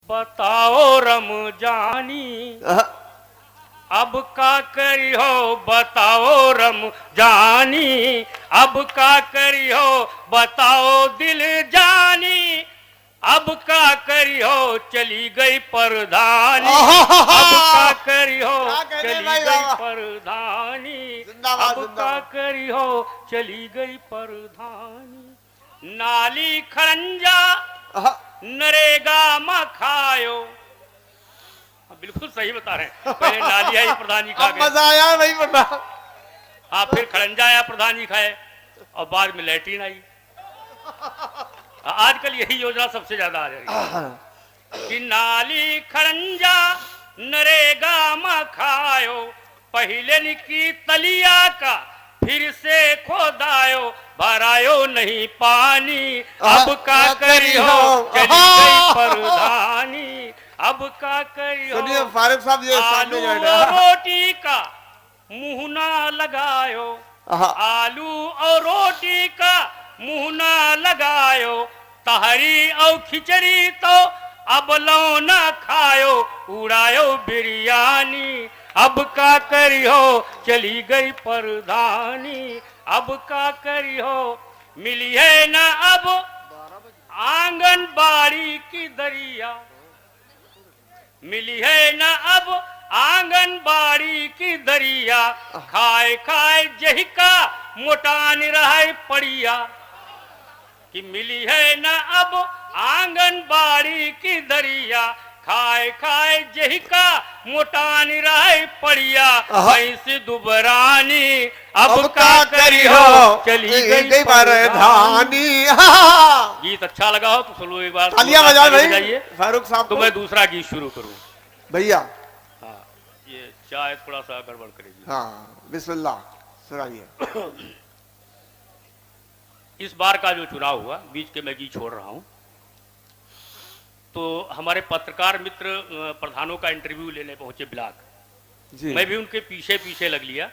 बताओ रमजानी अब का करियो, बताओ रमजानी अब का करियो, बताओ दिल जानी अब का करियो, चली गई परधानी अब का करियो, चली गई परधानी अब का करियो, चली गई परधानी। नाली खरंजा नरेगा मखायो, बिल्कुल सही बता रहे हैं। पहले नाली आई, प्रधान जी खा गए, मजा आया नहीं पता। हाँ, फिर खड़ंजा आया, प्रधान जी खाए, और बाद में लैट्रिन आई। आजकल यही योजना सबसे ज्यादा आ रही है कि नाली खड़ंजा नरेगा मखायो, पहले निकी तलिया का फिर से खोदायो, भरायो नहीं पानी अब का करियो, चली गई परधानी अब का करियो। सुनिए फारूक साहब, ये आलू और रोटी का मुंह ना लगायो, आलू और रोटी का मुंह ना लगायो, तहरी और खिचड़ी तो अब लो ना खायो, उड़ायो बिरयानी अब का करियो, चली गई परधानी अब का करियो। मिली है ना अब आंगनबाड़ी की दरिया, मिली है ना अब आंगनबाड़ी की दरिया, खाए खाए जही का मोटान रहे पड़िया, कि मिली है ना अब आंगनबाड़ी की दरिया, खाए खाए जही का मोटान रहे पड़िया, ऐसी दुबरानी अब का करियो, चली गई परधानी। गीत अच्छा लगा हो तो सुनो एक बार, तालियां बजाओ भाई फारूक साहब। तो मैं दूसरा गीत शुरू करूं भैया। हाँ, ये चाय थोड़ा सा गड़बड़ करेगी। हाँ, बिस्मिल्लाह सुनाइए। इस बार का जो चुनाव हुआ, बीच के मैं गीत छोड़ रहा हूं, तो हमारे पत्रकार मित्र प्रधानों का इंटरव्यू लेने पहुंचे ब्लॉक, मैं भी उनके पीछे पीछे लग लिया।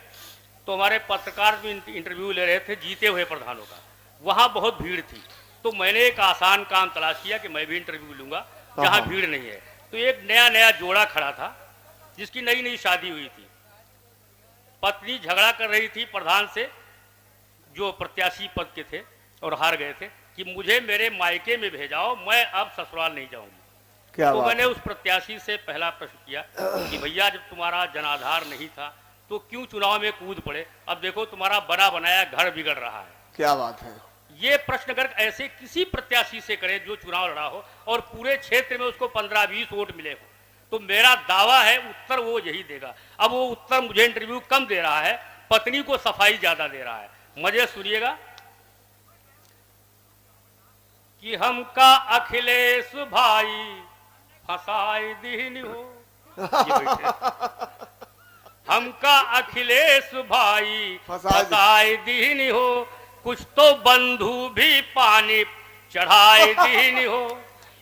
तो हमारे पत्रकार भी इंटरव्यू ले रहे थे जीते हुए प्रधानों का, वहां बहुत भीड़ थी, तो मैंने एक आसान काम तलाश किया कि मैं भी इंटरव्यू लूंगा जहां भीड़ नहीं है। तो एक नया नया जोड़ा खड़ा था जिसकी नई नई शादी हुई थी, पत्नी झगड़ा कर रही थी प्रधान से जो प्रत्याशी पद के थे और हार गए थे, कि मुझे मेरे मायके में भेजाओ, मैं अब ससुराल नहीं जाऊंगी। तो मैंने उस प्रत्याशी से पहला प्रश्न किया कि भैया जब तुम्हारा जनाधार नहीं था तो क्यों चुनाव में कूद पड़े, अब देखो तुम्हारा बना बनाया घर बिगड़ रहा है। क्या बात है। ये प्रश्न अगर ऐसे किसी प्रत्याशी से करे जो चुनाव लड़ा हो और पूरे क्षेत्र में उसको 15-20 वोट मिले हो, तो मेरा दावा है उत्तर वो यही देगा। अब वो उत्तर मुझे इंटरव्यू कम दे रहा है, पत्नी को सफाई ज्यादा दे रहा है। मजे सुनिएगा कि हमका अखिलेश भाई फसाई दीन हो, हमका अखिलेश भाई फसाई दीन हो, कुछ तो बंधु भी पानी चढ़ाई दीन हो,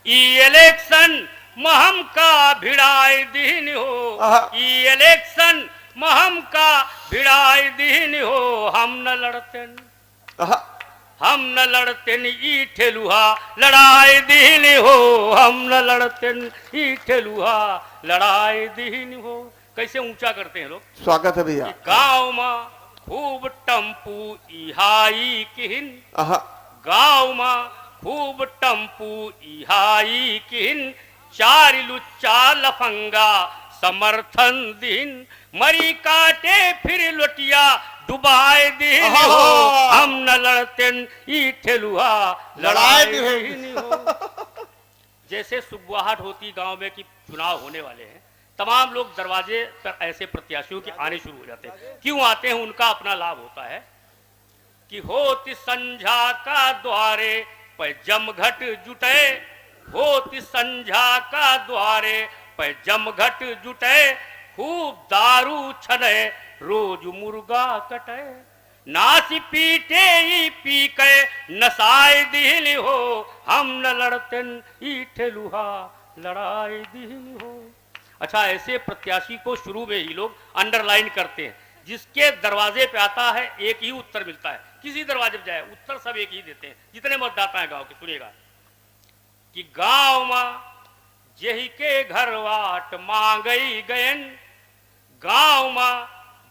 इलेक्शन महम का भिड़ाई दीन हो, इलेक्शन महम का भिड़ाई दीन हो, हम न लड़ते हम न लड़ते ई ठेलुहा लड़ाई दीन हो, हम न लड़ते ई ठेलुहा लड़ाई दीन हो। कैसे ऊंचा करते हैं लोग। स्वागत है भैया। गाँव में खूब टम्पू इहाई किन, गाँव में खूब टम्पू इहाई किन, चार लुच्चा लफंगा समर्थन दिन, मरी काटे फिर लोटिया डुबाए दीन हो, हम न लड़ते ई ठेलुहा लड़ाई दीन हो। जैसे सुगबुगाहट होती गांव में कि चुनाव होने वाले हैं, तमाम लोग दरवाजे पर ऐसे प्रत्याशियों के आने शुरू हो जाते हैं। क्यों आते हैं, उनका अपना लाभ होता है कि होती संझा का द्वारे पर जमघट जुटे, होती संझा का द्वारे पर जमघट जुटे, खूब दारू छने रोज मुर्गा कटे, नासी पीटे ही पी के नसाए दिल हो, हम न लड़ते ई ठेलुहा लड़ाई दिल हो। अच्छा, ऐसे प्रत्याशी को शुरू में ही लोग अंडरलाइन करते हैं, जिसके दरवाजे पे आता है एक ही उत्तर मिलता है, किसी दरवाजे पे जाए उत्तर सब एक ही देते हैं जितने मतदाता हैं गांव के। सुनिएगा कि गांव में जेही के घर वाट मांगई गयन गांव मां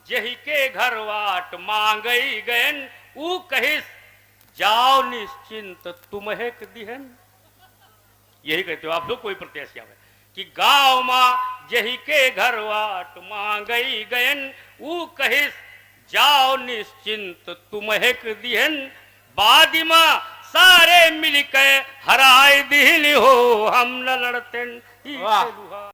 जेही के घर वाट मांगई गयन ऊ कहिस जाओ निश्चिंत तुम्हें दिहन। यही कहते हो आप लोग, कोई प्रत्याशी आवे कि गांव मां जेही के घर वाट मांगई गयन ऊ कहिस जाओ निश्चिंत तुम्हें दिहन। बादिमा सारे मिलके हराए दिल हो हम न लड़ते। वाह।